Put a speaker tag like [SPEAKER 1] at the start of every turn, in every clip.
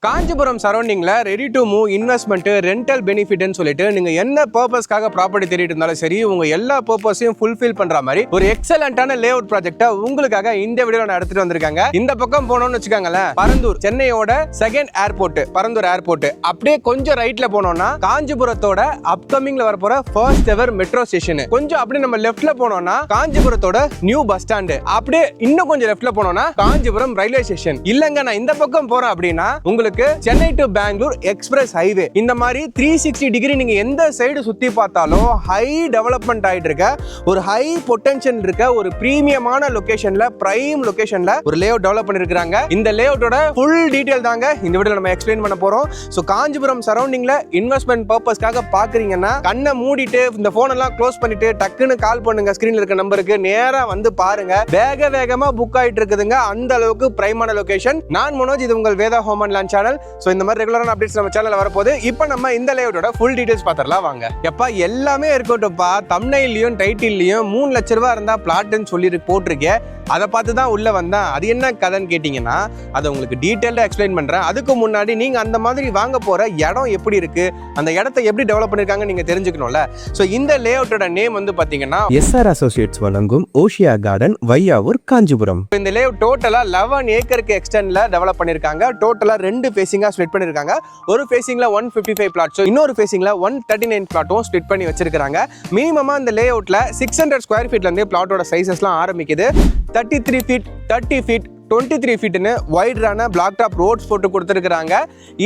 [SPEAKER 1] காஞ்சிபுரம் சரௌண்டிங்ல ready to move investment rental பெனிஃபிட்னு சொல்லிட்டு நீங்க என்ன பர்பஸ்க்காக ப்ராப்பர்ட்டி தேடிட்டு இருந்தாலும் சரி உங்க எல்லா பர்பஸையும் ஃபுல்ஃபில் பண்ற மாதிரி ஒரு எக்ஸலண்டான லே அவுட் ப்ராஜெக்ட்டை உங்களுக்காக இந்த வீடியோல நான் எடுத்துட்டு வந்திருக்காங்க. இந்த பக்கம் போனோம்னு வச்சுக்கோங்களேன், பரந்தூர் சென்னையோட செகண்ட் ஏர்போர்ட் பரந்தூர் ஏர்போர்ட். அப்படியே கொஞ்சம் ரைட்ல போனோம்னா காஞ்சிபுரத்தோட அப்கமிங்ல வரப்போற ஃபர்ஸ்ட் எவர் மெட்ரோ ஸ்டேஷன். கொஞ்சம் அப்படியே நம்ம லெஃப்ட்ல போனோம்னா காஞ்சிபுரத்தோட நியூ பஸ் ஸ்டாண்ட். அப்படியே இன்னும் கொஞ்சம் லெஃப்ட்ல போனோம்னா காஞ்சிபுரம் ரயில்வே ஸ்டேஷன். இல்லங்க நான் இந்த பக்கம் போறேன் அப்படின்னா உங்களுக்கு Chennai to Bangalore express highway. இந்த மாதிரி 360 டிகிரி நீங்க எந்த சைடு சுத்தி பார்த்தாலும் ஹை டெவலப்மெண்ட் ஆயிட்டு இருக்க ஒரு ஹை பொட்டன்ஷியல் இருக்க ஒரு பிரீமியமான லொகேஷன்ல பிரைம் லொகேஷன்ல ஒரு லே அவுட் டெவலப் பண்ணிருக்காங்க. இந்த லே அவுட்டோட ஃபுல் டீடைல் தாங்க இந்த வீடியோல நம்ம எக்ஸ்பிளைன் பண்ண போறோம். சோ காஞ்சிபுரம் சரௌண்டிங்ல இன்வெஸ்ட்மெண்ட் பர்பஸ்க்காக பாக்குறீங்கன்னா கண்ணை மூடிட்டு இந்த போன் எல்லாம் க்ளோஸ் பண்ணிட்டு டக்குன்னு கால் பண்ணுங்க. ஸ்கிரீன்ல இருக்க நம்பருக்கு நேரா வந்து பாருங்க. வேகமா புக் ஆயிட்டு இருக்குதுங்க. அந்த அளவுக்கு பிரைமான லொகேஷன். நான் மனோஜ், இது உங்கள் Veda home and land channel. So இந்த மாதிரி ரெகுலரான அப்டேட்ஸ் நம்ம சேனல்ல வரப்போகுது. இப்போ நம்ம இந்த லேஅவுட்டோட ஃபுல் டீடைல்ஸ் பார்த்தறலாம் வாங்க. எப்பா எல்லாமே இருக்கட்டும்ப்பா, தம்ப்நெயில்லயும் டைட்டில்லயும் 3 லட்சம் ரூபாய் இருந்தா பிளாட்னு சொல்லி போட்டிருக்கேன். அதை பார்த்து தான் உள்ள வந்தேன். அது என்ன கதைன்னு கேட்டீங்கன்னா அதை உங்களுக்கு டீட்டெயில்டா எக்ஸ்பிளைன் பண்றேன். அதுக்கு முன்னாடி நீங்க அந்த மாதிரி வாங்க போற இடம் எப்படி இருக்கு, அந்த இடத்தை எப்படி டெவலப் பண்ணிருக்காங்க நீங்க தெரிஞ்சுக்கணும்ல. சோ இந்த லேஅவுட்டோட நேம் வந்து பாத்தீங்கன்னா
[SPEAKER 2] எஸ்ஆர் அசோசியேட்ஸ் வழங்கும் ஓஷியா கார்டன், வையாவூர், காஞ்சிபுரம்.
[SPEAKER 1] இந்த லேஅவுட் டோட்டலா 11 ஏக்கருக்கு எக்ஸ்டென்ட்ல டெவலப் பண்ணிருக்காங்க. டோட்டலா 2 ஃபேசிங்கா ஸ்ப்ளிட் பண்ணிருக்காங்க. ஒரு ஃபேசிங்ல 155 பிளாட்ஸும் இன்னொரு ஃபேசிங்ல 139 பிளாட்டும் ஸ்ப்ளிட் பண்ணி வச்சிருக்காங்க. மினிமமா இந்த லேஅவுட்ல 600 ஸ்கொயர் ஃபீட்ல இருந்து பிளாட்டோட சைஸஸ்லாம் ஆரம்பிக்குது. 33 ஃபீட், 30 ஃபீட், 23 ஃபீட்னு வைடரான பிளாக் டாப் ரோட்ஸ் போட்டு கொடுத்துருக்காங்க.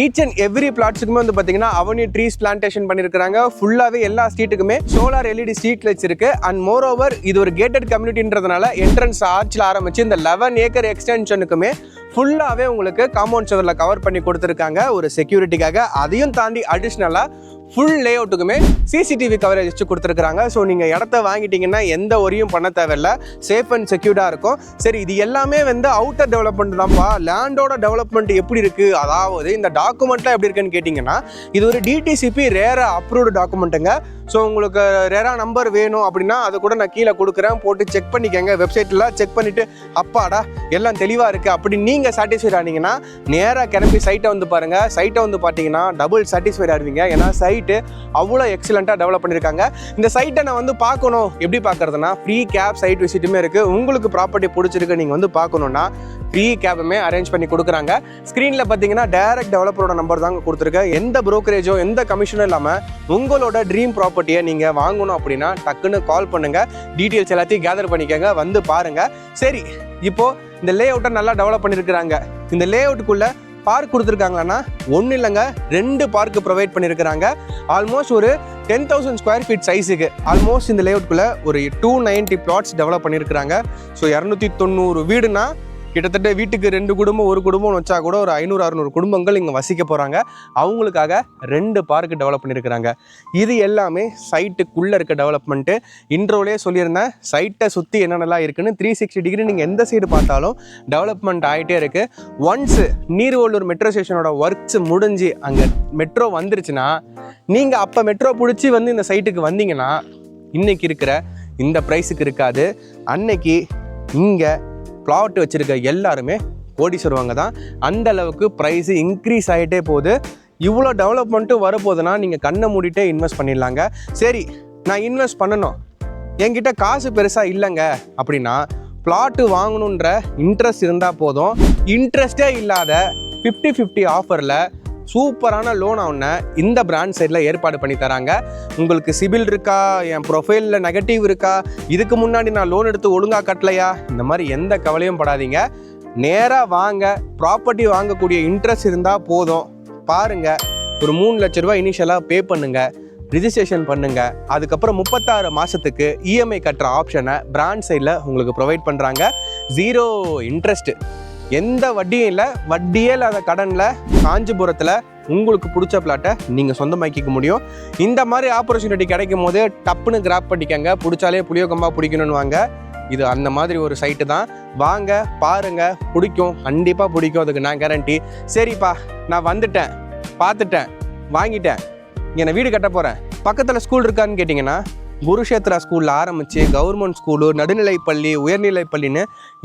[SPEAKER 1] ஈச் அண்ட் எவ்ரி பிளாட்ஸுக்குமே வந்து பார்த்தீங்கன்னா அவென்யூ ட்ரீஸ் பிளான்டேஷன் பண்ணியிருக்காங்க. ஃபுல்லாகவே எல்லா ஸ்ட்ரீட்டுக்குமே சோலார் எல்இடி ஸ்ட்ரீட் லைட்ஸ் இருக்கு. அண்ட் மோர் ஓவர் இது ஒரு கேட்டட் கம்யூனிட்டின்றதுனால என்ட்ரன்ஸ் ஆர்ச்சில் ஆரம்பிச்சு இந்த 11 ஏக்கர் எக்ஸ்டென்ஷனுக்குமே ஃபுல்லாகவே உங்களுக்கு காம்பவுண்ட் சுவரில் கவர் பண்ணி கொடுத்துருக்காங்க ஒரு செக்யூரிட்டிக்காக. அதையும் தாண்டி அடிஷ்னலாக ஃபுல் லே அவுட்டுக்குமே சிசிடிவி கவரேஜ் வச்சு கொடுத்துருக்காங்க. ஸோ நீங்கள் இடத்த வாங்கிட்டீங்கன்னா எந்த ஒரியும் பண்ண தேவையில்லை, சேஃப் அண்ட் செக்யூர்டாக இருக்கும். சரி, இது எல்லாமே வந்து அவுட்டர் டெவலப்மெண்ட் தான்ப்பா. லேண்டோட டெவலப்மெண்ட் எப்படி இருக்குது, அதாவது இந்த டாக்குமெண்ட்லாம் எப்படி இருக்குன்னு கேட்டிங்கன்னா இது ஒரு டிடிசிபி ரேரா அப்ரூவ்டு டாக்குமெண்ட்டுங்க. ஸோ உங்களுக்கு ரேரா நம்பர் வேணும் அப்படின்னா அதை கூட நான் கீழே கொடுக்குறேன், போட்டு செக் பண்ணிக்கங்க. வெப்சைட்டில் செக் பண்ணிவிட்டு அப்பாடா எல்லாம் தெளிவாக இருக்குது அப்படி நீங்கள் சாட்டிஸ்ஃபைட் ஆனீங்கன்னா நேராக கிளம்பி சைட்டை வந்து பாருங்கள். சைட்டை வந்து பார்த்தீங்கன்னா டபுள் சாட்டிஸ்ஃபைட் ஆடுவீங்க. ஏன்னா சைட்டு அவ்வளோ எக்ஸலண்ட்டாக டெவலப் பண்ணியிருக்காங்க. இந்த சைட்டை நான் வந்து பார்க்கணும், எப்படி பார்க்குறதுனா ஃப்ரீ கேப் சைட் விசிட்டுமே இருக்குது. உங்களுக்கு ப்ராப்பர்ட்டி பிடிச்சிருக்கு நீங்கள் வந்து பார்க்கணுன்னா ஃப்ரீ கேபுமே அரேஞ்ச் பண்ணி கொடுக்குறாங்க. ஸ்க்ரீனில் பார்த்தீங்கன்னா டைரக்ட் டெவலப்பரோட நம்பர் தாங்க கொடுத்துருக்கேன். எந்த ப்ரோக்கரேஜோ எந்த கமிஷனும் இல்லாமல் உங்களோட ட்ரீம் ப்ராப்பர்ட்டியை நீங்கள் வாங்கணும் அப்படின்னா டக்குன்னு கால் பண்ணுங்கள். டீட்டெயில்ஸ் எல்லாத்தையும் கேதர் பண்ணிக்கங்க, வந்து பாருங்கள். சரி, இப்போது இந்த லே அவுட்டை நல்லா டெவலப் பண்ணியிருக்கிறாங்க. இந்த லே அவுட்டுக்குள்ளே பார்க் கொடுத்துருக்காங்களான்னா ஒன்றும் இல்லைங்க, 2 பார்க்கு ப்ரொவைட் பண்ணியிருக்கிறாங்க. ஆல்மோஸ்ட் ஒரு 10,000 ஸ்கொயர் ஃபீட் சைஸுக்கு ஆல்மோஸ்ட் இந்த லேஅவுட்குள்ளே ஒரு 290 பிளாட்ஸ் டெவலப் பண்ணியிருக்கிறாங்க. ஸோ 290 வீடுனா கிட்டத்தட்ட வீட்டுக்கு 2 குடும்பம் 1 குடும்பம்னு வச்சா கூட ஒரு 500-600 குடும்பங்கள் இங்கே வசிக்க போகிறாங்க. அவங்களுக்காக 2 பார்க்கு டெவலப் பண்ணியிருக்கிறாங்க. இது எல்லாமே சைட்டுக்குள்ளே இருக்க டெவலப்மெண்ட்டு. இன்ட்ரோலே சொல்லியிருந்தேன், சைட்டை சுற்றி என்னென்னலாம் இருக்குன்னு 360 டிகிரி நீங்கள் எந்த சைடு பார்த்தாலும் டெவலப்மெண்ட் ஆகிட்டே இருக்குது. ஒன்ஸு நீர்வள்ளூர் மெட்ரோ ஸ்டேஷனோட ஒர்க்ஸ் முடிஞ்சு அங்கே மெட்ரோ வந்துருச்சுன்னா நீங்கள் அப்போ மெட்ரோ பிடிச்சி வந்து இந்த சைட்டுக்கு வந்தீங்கன்னா இன்றைக்கி இருக்கிற இந்த ப்ரைஸுக்கு இருக்காது. அன்னைக்கு இங்கே பிளாட் வச்சுருக்க எல்லாருமே கோடீஸ்வரவங்க தான். அந்த அளவுக்கு ப்ரைஸு இன்க்ரீஸ் ஆகிட்டே போகுது. இவ்வளோ டெவலப்மெண்ட்டும் வரப்போகுதுன்னா நீங்கள் கண்ணை மூடிட்டே இன்வெஸ்ட் பண்ணிடலாங்க. சரி, நான் இன்வெஸ்ட் பண்ணணும், என்கிட்ட காசு பெருசாக இல்லைங்க அப்படின்னா பிளாட்டு வாங்கணுன்ற இன்ட்ரெஸ்ட் இருந்தால் போதும். இன்ட்ரெஸ்டே இல்லாத 50-50 ஆஃபரில் சூப்பரான லோன் ஒன்று இந்த பிராண்ட் சைடில் ஏற்பாடு பண்ணி தராங்க. உங்களுக்கு சிபில் இருக்கா, என் ப்ரொஃபைலில் நெகட்டிவ் இருக்கா, இதுக்கு முன்னாடி நான் லோன் எடுத்து ஒழுங்காக கட்டலையா, இந்த மாதிரி எந்த கவலையும் படாதீங்க. நேராக வாங்க, ப்ராப்பர்ட்டி வாங்கக்கூடிய இன்ட்ரெஸ்ட் இருந்தால் போதும். பாருங்கள், ஒரு 3 லட்ச ரூபா இனிஷியலாக பே பண்ணுங்கள், ரிஜிஸ்ட்ரேஷன் பண்ணுங்கள். அதுக்கப்புறம் 36 மாதத்துக்கு இஎம்ஐ கட்டுற ஆப்ஷனை பிராண்ட் சைடில் உங்களுக்கு ப்ரொவைட் பண்ணுறாங்க. 0 இன்ட்ரெஸ்ட்டு, எந்த வட்டியும் இல்லை. வட்டியே இல்லாத கடனில் காஞ்சிபுரத்தில் உங்களுக்கு பிடிச்ச பிளாட்டை நீங்கள் சொந்தமாக்கிக்க முடியும். இந்த மாதிரி ஆப்பர்ச்சுனிட்டி கிடைக்கும் போது டப்புன்னு கிராப் பண்ணிக்கங்க. பிடிச்சாலே புளியோகமாக பிடிக்கணும்னு வாங்க. இது அந்த மாதிரி ஒரு சைட்டு தான். வாங்க, பாருங்கள், பிடிக்கும், கண்டிப்பாக பிடிக்கும், அதுக்கு நான் கேரண்டி. சரிப்பா, நான் வந்துட்டேன், பார்த்துட்டேன், வாங்கிட்டேன், இங்கே நான் வீடு கட்ட போகிறேன், பக்கத்தில் ஸ்கூல் இருக்கான்னு கேட்டிங்கன்னா குருஷேத்ரா ஸ்கூலில் ஆரம்பித்து கவர்மெண்ட் ஸ்கூலு, நடுநிலைப்பள்ளி, உயர்நிலைப்பள்ளின்னு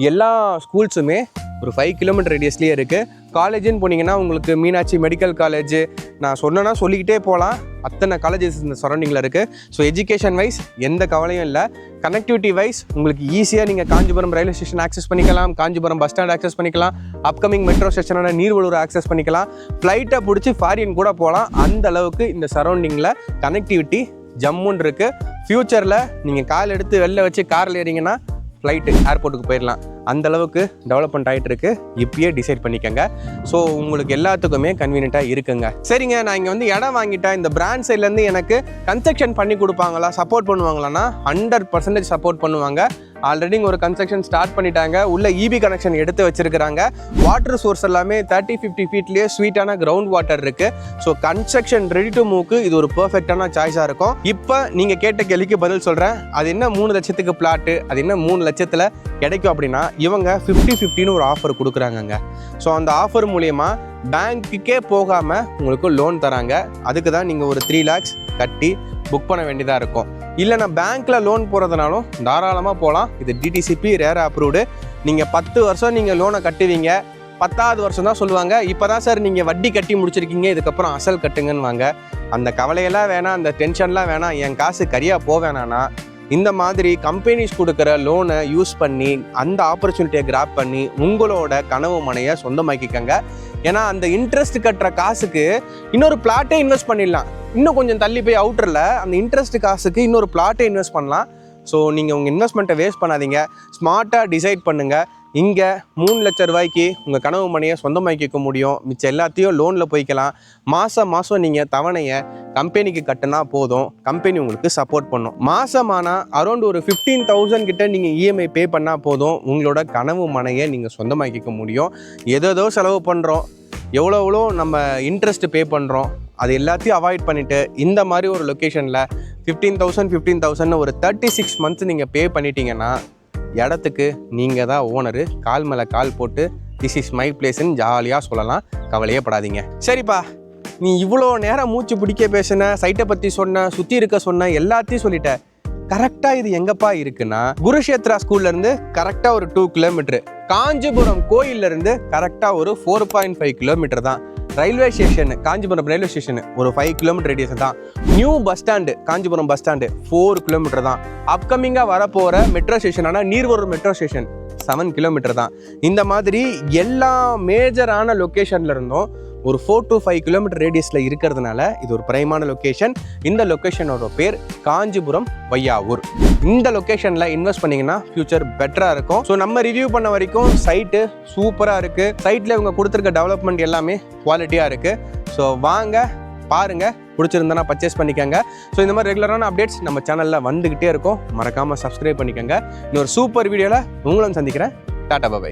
[SPEAKER 1] எல்லா ஸ்கூல்ஸுமே ஒரு 5 கிலோமீட்டர் ரேடியஸ்லேயே இருக்குது. காலேஜுன்னு போனீங்கன்னா உங்களுக்கு மீனாட்சி மெடிக்கல் காலேஜ், நான் சொன்னேன்னா சொல்லிக்கிட்டே போகலாம், அத்தனை காலேஜஸ் இந்த சரௌண்டிங்கில் இருக்குது. ஸோ எஜுகேஷன் வைஸ் எந்த கவலையும் இல்லை. கனெக்டிவிட்டி வைஸ் உங்களுக்கு ஈஸியாக நீங்கள் காஞ்சிபுரம் ரயில்வே ஸ்டேஷன் ஆக்சஸ் பண்ணிக்கலாம், காஞ்சிபுரம் பஸ் ஸ்டாண்ட் ஆக்சஸ் பண்ணிக்கலாம், அப்கமிங் மெட்ரோ ஸ்டேஷனான நீர்வளூர் ஆக்சஸ் பண்ணிக்கலாம், ஃப்ளைட்டை பிடிச்சி ஃபாரின் கூட போகலாம். அந்த அளவுக்கு இந்த சரௌண்டிங்கில் கனெக்டிவிட்டி ஜம்முன்னு இருக்குது. ஃப்யூச்சரில் நீங்கள் கால் எடுத்து வெளில வச்சு காரில் ஏறிங்கன்னா ஃப்ளைட்டு ஏர்போர்ட்டுக்கு போயிடலாம். அந்த அளவுக்கு டெவலப்மெண்ட் ஆகிட்டு இருக்கு. இப்பயே டிசைட் பண்ணிக்கோங்க. ஸோ உங்களுக்கு எல்லாத்துக்குமே கன்வீனியண்ட்டாக இருக்குங்க. சரிங்க, நான் இங்கே வந்து இடம் வாங்கிட்டேன், இந்த பிராண்ட் சைட்லேருந்து எனக்கு கன்ஸ்ட்ரக்ஷன் பண்ணி கொடுப்பாங்களா, சப்போர்ட் பண்ணுவாங்களான்னா 100% சப்போர்ட் பண்ணுவாங்க. ஆல்ரெடி ஒரு கன்ஸ்ட்ரக்ஷன் ஸ்டார்ட் பண்ணிட்டாங்க. உள்ள இபி கனெக்ஷன் எடுத்து வச்சிருக்கிறாங்க. வாட்டர் சோர்ஸ் எல்லாமே 30-50 ஃபீட்லேயே ஸ்வீட்டான கிரவுண்ட் வாட்டர் இருக்குது. ஸோ கன்ஸ்ட்ரக்ஷன் ரெடி டு மூவ்க்கு இது ஒரு பர்ஃபெக்டான சாய்ஸாக இருக்கும். இப்போ நீங்கள் கேட்ட கேள்விக்கு பதில் சொல்கிறேன். அது என்ன 3 லட்சத்துக்கு பிளாட்டு, அது என்ன 3 லட்சத்தில் கிடைக்கும் அப்படின்னா, இவங்க 50-50ன்னு ஒரு ஆஃபர் கொடுக்குறாங்கங்க. ஸோ அந்த ஆஃபர் மூலயமா பேங்க்குக்கே போகாமல் உங்களுக்கு லோன் தராங்க. அதுக்கு தான் நீங்கள் ஒரு 3 lakhs கட்டி புக் பண்ண வேண்டியதாக இருக்கும். இல்லை நான் பேங்க்கில் லோன் போகிறதுனாலும் தாராளமாக போகலாம். இது டிடிசிபி ரேரா அப்ரூவ்டு. நீங்கள் 10 வருஷம் நீங்கள் லோனை கட்டுவீங்க, 10வது வருஷம் தான் சொல்லுவாங்க, இப்போ தான் சார் நீங்கள் வட்டி கட்டி முடிச்சிருக்கீங்க, இதுக்கப்புறம் அசல் கட்டுங்கன்னு வாங்க. அந்த கவலையெல்லாம் வேணாம், அந்த டென்ஷன்லாம் வேணாம், என் காசு கரியாக போவேணான்னா இந்த மாதிரி கம்பெனிஸ் கொடுக்குற லோனை யூஸ் பண்ணி அந்த ஆப்பர்ச்சுனிட்டியை கிராப் பண்ணி உங்களோட கனவு மனையை சொந்தமாக்கிக்கங்க. ஏன்னா அந்த இன்ட்ரெஸ்ட் கட்டுற காசுக்கு இன்னொரு பிளாட்டே இன்வெஸ்ட் பண்ணிடலாம். இன்னும் கொஞ்சம் தள்ளி போய் அவுட்டரில் அந்த இன்ட்ரெஸ்ட் காசுக்கு இன்னொரு பிளாட்டே இன்வெஸ்ட் பண்ணலாம். ஸோ நீங்கள் உங்கள் இன்வெஸ்ட்மெண்ட்டை வேஸ்ட் பண்ணாதீங்க, ஸ்மார்ட்டாக டிசைட் பண்ணுங்கள். இங்கே 3 லட்ச ரூபாய்க்கு உங்கள் கனவு மனையை சொந்தமாக்கிக்க முடியும். மிச்சம் எல்லாத்தையும் லோனில் போய்க்கலாம். மாதம் நீங்கள் தவணையை கம்பெனிக்கு கட்டினா போதும், கம்பெனி உங்களுக்கு சப்போர்ட் பண்ணும். மாதமானால் அரௌண்ட் ஒரு 15,000 கிட்ட நீங்கள் இஎம்ஐ பே பண்ணால் போதும், உங்களோட கனவு மனையை நீங்கள் சொந்தமாக்கிக்க முடியும். ஏதோ செலவு பண்ணுறோம், எவ்வளோ நம்ம இன்ட்ரெஸ்ட் பே பண்ணுறோம், அது எல்லாத்தையும் அவாய்ட் பண்ணிவிட்டு இந்த மாதிரி ஒரு லொக்கேஷனில் 15,000 ஒரு 36 months நீங்கள் பே பண்ணிட்டீங்கன்னா இடத்துக்கு நீங்கள் தான் ஓனரு. கால் மேலே கால் போட்டு திஸ் இஸ் மை பிளேஸ்ன்னு ஜாலியாக சொல்லலாம். கவலையே படாதீங்க. சரிப்பா, நீ இவ்வளோ நேரம் மூச்சு பிடிக்க பேசுன, சைட்டை பற்றி சொன்ன, சுற்றி இருக்க சொன்ன, எல்லாத்தையும் சொல்லிட்ட. கரெக்டாக இது எங்கப்பா இருக்குன்னா, குருஷேத்ரா ஸ்கூல்லேருந்து கரெக்டாக ஒரு 2 கிலோமீட்டரு, காஞ்சிபுரம் கோயிலேருந்து கரெக்டாக ஒரு 4.5 கிலோமீட்டர் தான். Railway station, Kanchipuram railway station ஒரு 5 கிலோமீட்டர் ரேடியஸ் தான். New bus stand, Kanchipuram bus stand 4 kilometre தான். அப்கமிங்காக வரப்போகிற metro ஸ்டேஷனான Neervalur metro station 7 kilometre தான். இந்த மாதிரி எல்லா மேஜரான லொக்கேஷன்ல இருந்தும் ஒரு 4 to 5 கிலோமீட்டர் ரேடியஸில் இருக்கிறதுனால இது ஒரு பிரைமான லொக்கேஷன். இந்த லொக்கேஷனோட பேர் காஞ்சிபுரம் வையாவூர். இந்த லொக்கேஷனில் இன்வெஸ்ட் பண்ணிங்கன்னா ஃபியூச்சர் பெட்டராக இருக்கும். ஸோ நம்ம ரிவ்யூ பண்ண வரைக்கும் சைட்டு சூப்பராக இருக்குது. சைட்டில் இவங்க கொடுத்துருக்க டெவலப்மெண்ட் எல்லாமே குவாலிட்டியாக இருக்குது. ஸோ வாங்க பாருங்கள், பிடிச்சிருந்தனா பர்ச்சேஸ் பண்ணிக்கோங்க. ஸோ இந்த மாதிரி ரெகுலரான அப்டேட்ஸ் நம்ம சேனலில் வந்துக்கிட்டே இருக்கும். மறக்காமல் சப்ஸ்கிரைப் பண்ணிக்கோங்க. இன்னொரு சூப்பர் வீடியோவில் உங்களும் சந்திக்கிறேன். டாடா பாய்.